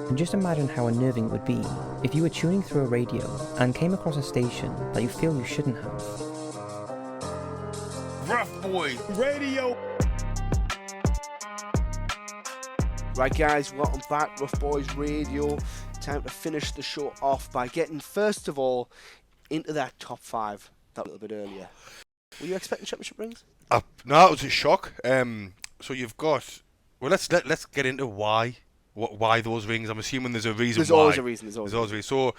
And just imagine how unnerving it would be if you were tuning through a radio and came across a station that you feel you shouldn't have. Rough Boyz Radio. Right guys, welcome back, Rough Boyz Radio. Time to finish the show off by getting, first of all, into that top 5 that little bit earlier. Were you expecting championship rings? No, it was a shock. So you've got... Well, let's get into why those rings. I'm assuming there's a reason There's why. always a reason. There's always a reason. So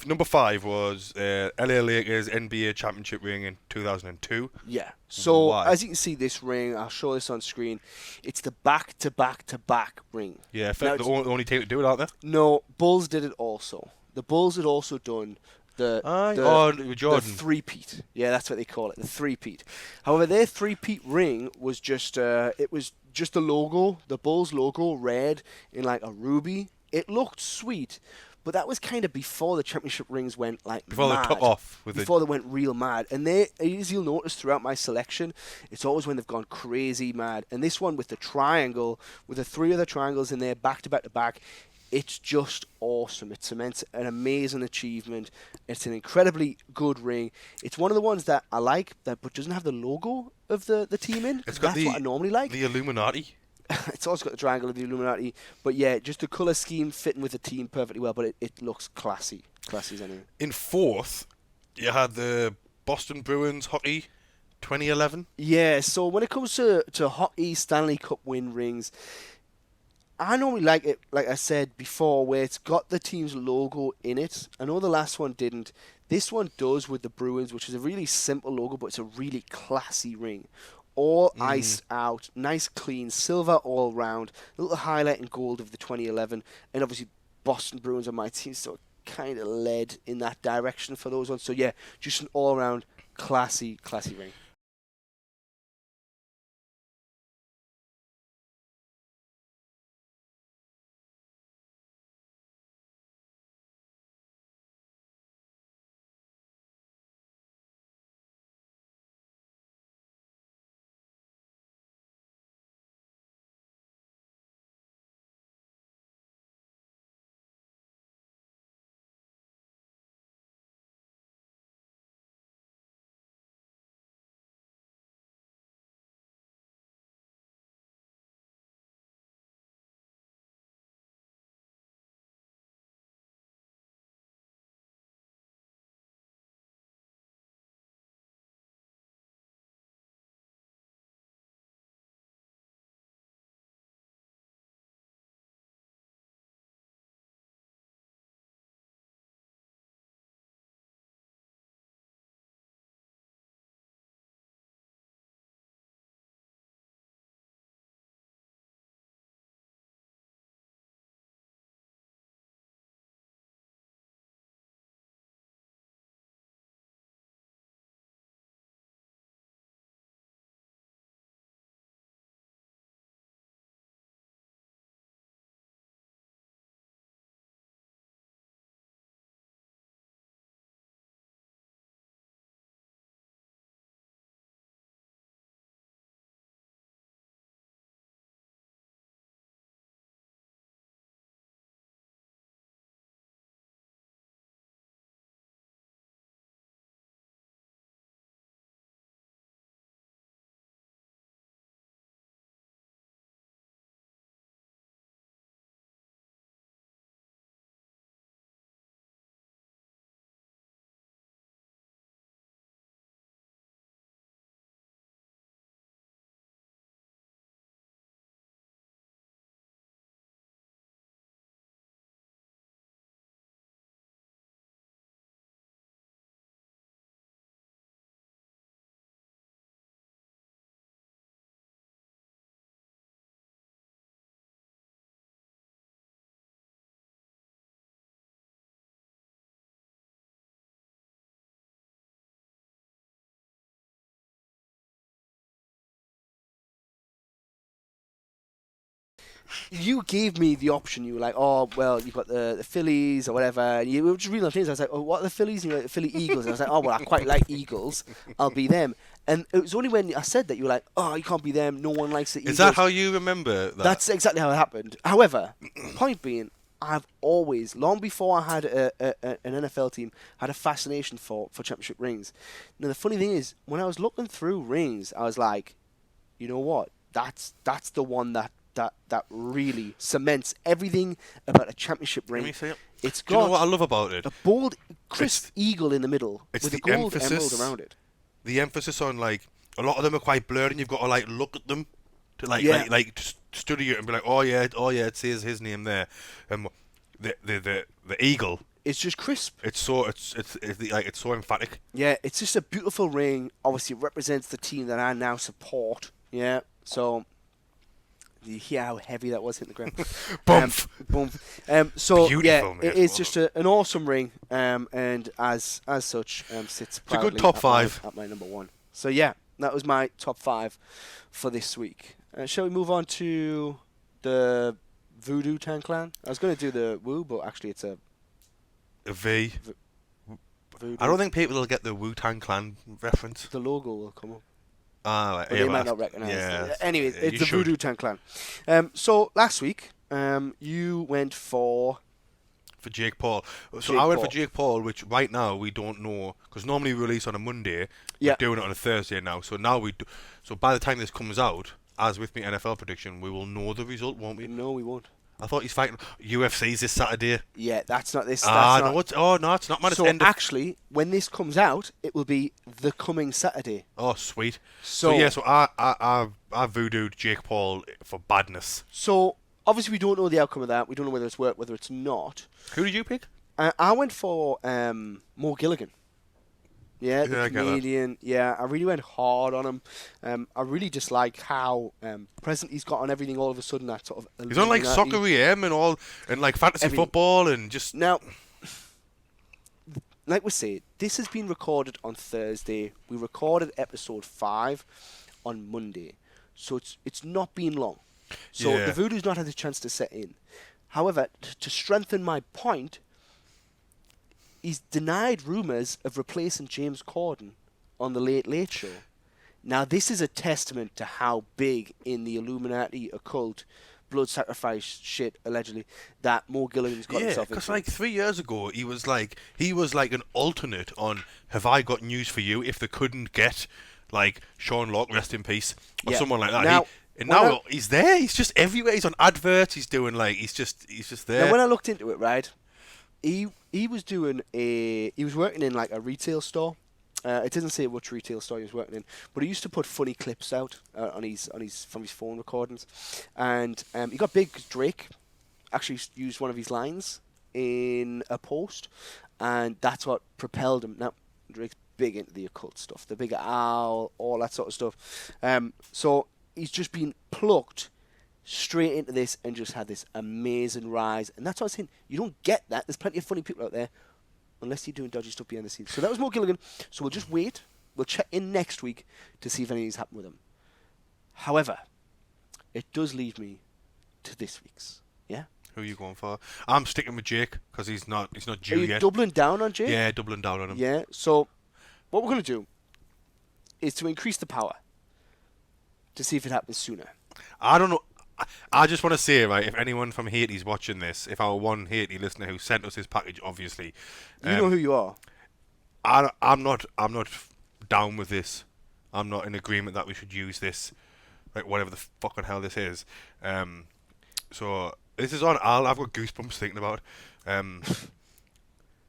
number 5 was LA Lakers NBA championship ring in 2002. Yeah. So Why? as you can see, this ring, I'll show this on screen. It's the back-to-back-to-back ring. Yeah, I think the only team to do it out there. No, Bulls did it also. The Bulls had also done the Jordan. three-peat. Yeah, that's what they call it, the three-peat. However, their three-peat ring was just just the logo, the Bulls logo, red in like a ruby. It looked sweet, but that was kind of before the championship rings went like Before mad. they took off. Before they went real mad. And as you'll notice throughout my selection, it's always when they've gone crazy mad. And this one with the triangle, with the 3 other triangles in there, back to back to back, it's just awesome. It cements an amazing achievement. It's an incredibly good ring. It's one of the ones that I like, but doesn't have the logo of the team in. It's got that's what I normally like. The Illuminati. It's also got the triangle of the Illuminati. But yeah, just the colour scheme fitting with the team perfectly well. But it looks classy. Classy as anything. In 4th, you had the Boston Bruins hockey 2011. Yeah, so when it comes to hockey Stanley Cup win rings, I normally like it, like I said before, where it's got the team's logo in it. I know the last one didn't. This one does with the Bruins, which is a really simple logo, but it's a really classy ring. All iced out, nice clean, silver all round, a little highlight in gold of the 2011, and obviously Boston Bruins are my team, so it kind of led in that direction for those ones. So yeah, just an all-round classy ring. You gave me the option. You were like, oh, well, you've got the Phillies or whatever. And you were just reading things. I was like, oh, what are the Phillies? And you were like, the Philly Eagles. And I was like, oh, well, I quite like Eagles. I'll be them. And it was only when I said that you were like, oh, you can't be them. No one likes the Eagles. Is that how you remember that? That's exactly how it happened. However, point being, I've always, long before I had an NFL team, had a fascination for championship rings. Now the funny thing is, when I was looking through rings, I was like, you know what? That's the one that really cements everything about a championship ring. Let me see it. It's Do you know got what I love about it? a bold, crisp eagle in the middle it's with a the gold emphasis. emerald around it. The emphasis on like a lot of them are quite blurred, and you've got to like look at them to like just study it and be like, oh yeah, it says his name there. The eagle. It's just crisp. It's so emphatic. Yeah, it's just a beautiful ring. Obviously, it represents the team that I now support. Yeah, so you hear how heavy that was hitting the ground. Bump. So Beautiful, yeah, mate. it is just an awesome ring, and as such, sits proudly good top five. at my number one. So yeah, that was my top 5 for this week. Shall we move on to the Voodoo-Tang Clan? I was going to do the Woo, but actually it's a V. Voodoo. I don't think people will get the Wu-Tang Clan reference. The logo will come up. Right, But they might not recognise it. Anyway, it's the should. Voodoo-Tang Clan. So last week, you went for Jake Paul. So Jake I went Paul. for Jake Paul, which right now we don't know, because normally we release on a Monday. Yeah. We're doing it on a Thursday now. So now we do. So by the time this comes out, as with my NFL prediction, we will know the result, won't we? No, we won't. I thought he's fighting UFC's this Saturday. Yeah, that's not this. No, it's not, man. So It's end actually, when this comes out, it will be the coming Saturday. Oh, sweet. So So yeah, so I voodooed Jake Paul for badness. So obviously, we don't know the outcome of that. We don't know whether it's worked, whether it's not. Who did you pick? I went for Mo Gilligan. Yeah, the Yeah, I get that. comedian. Yeah, I really went hard on him. I really just like how present he's got on everything all of a sudden. That sort of He's on like Illuminati- Soccer EM and all, and like fantasy Everything. football and just. Now, like we say, this has been recorded on Thursday. We recorded episode 5 on Monday, so it's not been long. So Yeah. the Voodoo's not had a chance to set in. However, to strengthen my point, he's denied rumours of replacing James Corden on the Late Late Show. Now, this is a testament to how big in the Illuminati occult blood sacrifice shit, allegedly, that Mo Gilligan's got Yeah, himself because into. like 3 years ago, he was like an alternate on "Have I Got News for You?" if they couldn't get like Sean Locke, rest in peace, or Yeah. someone like that. Now, Now he's there. He's just everywhere. He's on adverts. He's doing like he's just there. Now, when I looked into it, right, he was working in like a retail store. It doesn't say which retail store he was working in, but he used to put funny clips out from his phone recordings, and he got big 'cause Drake actually used one of his lines in a post, and that's what propelled him. Now Drake's big into the occult stuff, the big owl, all that sort of stuff. So he's just been plucked straight into this and just had this amazing rise, and that's what I was saying. You don't get that. There's plenty of funny people out there. Unless you're doing dodgy stuff behind the scenes. So that was Mo Gilligan. So we'll just wait. We'll check in next week to see if anything's happened with him. However, it does lead me to this week's. Yeah? Who are you going for? I'm sticking with Jake because he's not due Are you yet. doubling down on Jake? Yeah, doubling down on him. Yeah. So what we're going to do is to increase the power to see if it happens sooner. I don't know. I just want to say, right, if anyone from Haiti's watching this, if our one Haiti listener who sent us his package, obviously, You know who you are. I'm not down with this. I'm not in agreement that we should use this, like whatever the fucking hell this is. So this is on. I've got goosebumps thinking about it.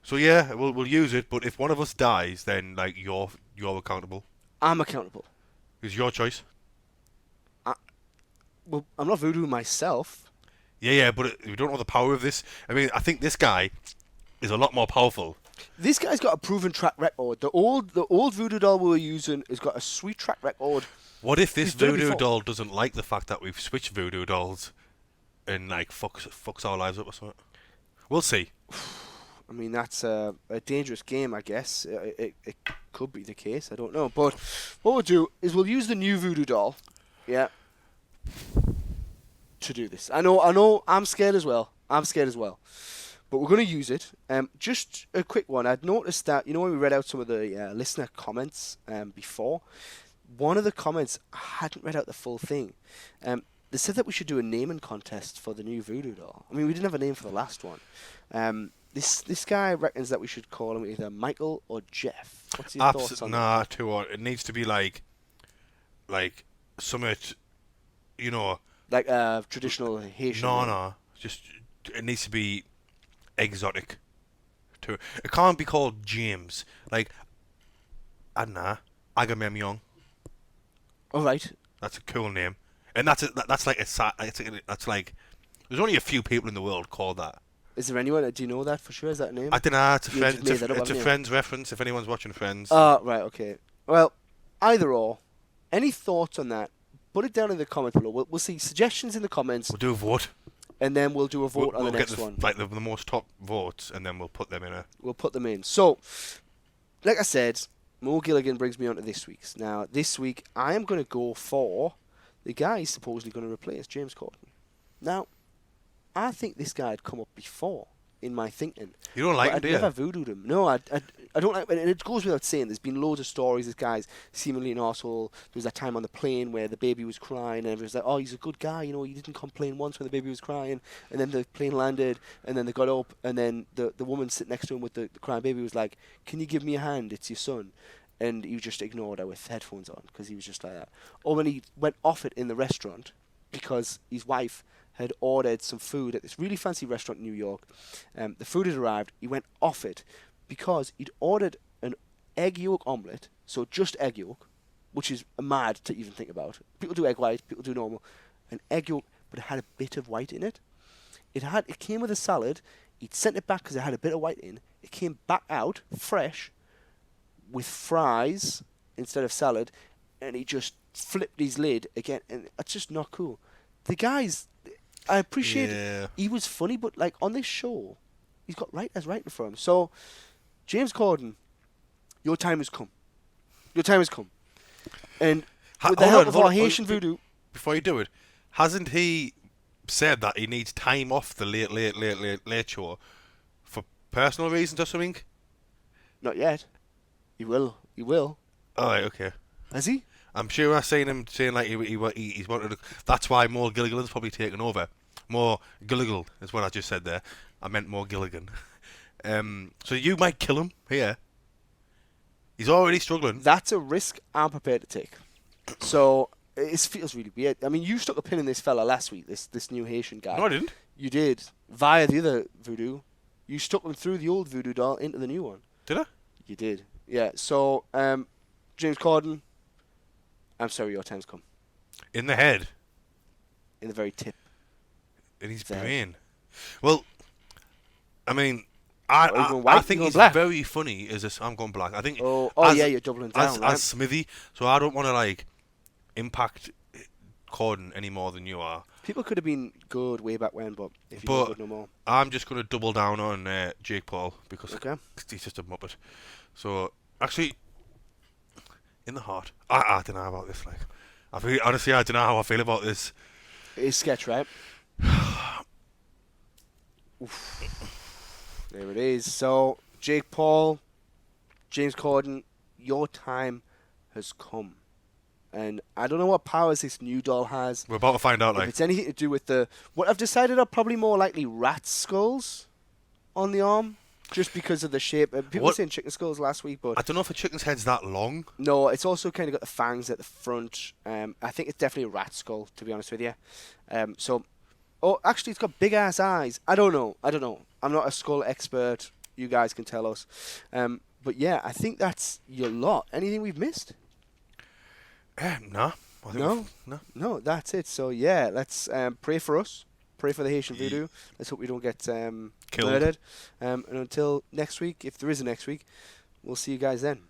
So yeah, we'll use it. But if one of us dies, then like you're accountable. I'm accountable. It's your choice. Well, I'm not voodoo myself. Yeah, but we don't know the power of this. I mean, I think this guy is a lot more powerful. This guy's got a proven track record. The old voodoo doll we were using has got a sweet track record. What if this He's done it voodoo before. doll doesn't like the fact that we've switched voodoo dolls and like fucks our lives up or something? We'll see. I mean, that's a dangerous game, I guess. It could be the case. I don't know. But what we'll do is we'll use the new voodoo doll. Yeah. To do this. I know. I'm scared as well. But we're going to use it. Just a quick one. I'd noticed that, when we read out some of the listener comments before, one of the comments, I hadn't read out the full thing. they said that we should do a naming contest for the new voodoo doll. I mean, we didn't have a name for the last one. This guy reckons that we should call him either Michael or Jeff. What's your thoughts on that? Nah, too what? It needs to be like summit, you know. Like traditional Haitian. No. Just it needs to be exotic. It can't be called James. Like, I don't know, Agamemnon. All right. That's a cool name, and that's like that's like there's only a few people in the world called that. Is there anyone? Do you know that for sure? Is that a name? I don't know. It's a You friend. just made that up, It's a haven't you? Friends reference. If anyone's watching Friends. Right. Okay. Well, either or. Any thoughts on that? Put it down in the comments below. We'll see suggestions in the comments, We'll do a vote. and then we'll do a vote on We'll the get next one. like the most top votes, and then we'll put them in a. We'll put them in. So, like I said, Mo Gilligan brings me on to this week's. Now, this week, I am going to go for the guy he's supposedly going to replace, James Corden. Now, I think this guy had come up before in my thinking. You don't like but him, do I'd you? never voodooed him. No, I don't like. And it goes without saying. There's been loads of stories. This guy's seemingly an arsehole. There was that time on the plane where the baby was crying, and everyone's like, "Oh, he's a good guy. You know, he didn't complain once when the baby was crying." And then the plane landed, and then they got up, and then the woman sitting next to him with the crying baby was like, "Can you give me a hand? It's your son." And he just ignored her with headphones on because he was just like that. Or when he went off it in the restaurant because his wife had ordered some food at this really fancy restaurant in New York. The food had arrived. He went off it because he'd ordered an egg yolk omelette, so just egg yolk, which is mad to even think about. People do egg white, people do normal. An egg yolk, but it had a bit of white in it. It came with a salad. He'd sent it back because it had a bit of white in. It came back out fresh with fries instead of salad, and he just flipped his lid again, and it's just not cool. The guy's, I appreciate he was funny, but like on this show, he's got writers writing for him. So, James Corden, your time has come. Your time has come. And with the help of our Haitian voodoo. Before you do it, hasn't he said that he needs time off the late show for personal reasons or something? Not yet. He will. He will. Oh, right, okay. Has he? I'm sure I've seen him saying like he's wanted to. That's why Mo Gilligan's probably taken over. Mo Gilligan is what I just said there. I meant Mo Gilligan. So you might kill him here. He's already struggling. That's a risk I'm prepared to take. So it feels really weird. I mean, you stuck a pin in this fella last week. This new Haitian guy. No, I didn't. You did via the other voodoo. You stuck him through the old voodoo doll into the new one. Did I? You did. Yeah. So James Corden, I'm sorry, your time's come. In the head. In the very tip. In his There. brain. Well, I mean, Are you I going white? think You going he's black? very funny as a. I'm going black. I think. Oh, as- yeah, you're doubling down, right? As Smithy, so I don't want to like impact Corden any more than you are. People could have been good way back when, but if you're not good no more. I'm just going to double down on Jake Paul because Okay. he's just a muppet. So actually, in the heart, I don't know about this. Like, honestly, I don't know how I feel about this. It's sketch, right? Oof. There it is. So, Jake Paul, James Corden, your time has come. And I don't know what powers this new doll has. We're about to find out. If Like, it's anything to do with what I've decided are probably more likely rat skulls on the arm, just because of the shape. People were saying chicken skulls last week, but I don't know if a chicken's head's that long. no, it's also kind of got the fangs at the front. I think it's definitely a rat skull, to be honest with you. Actually, it's got big ass eyes. I don't know. I'm not a skull expert. You guys can tell us. But yeah, I think that's your lot. Anything we've missed? No. No, that's it. So yeah, let's pray for us. Pray for the Haitian voodoo. Let's hope we don't get Killed. murdered. And until next week, if there is a next week, we'll see you guys then.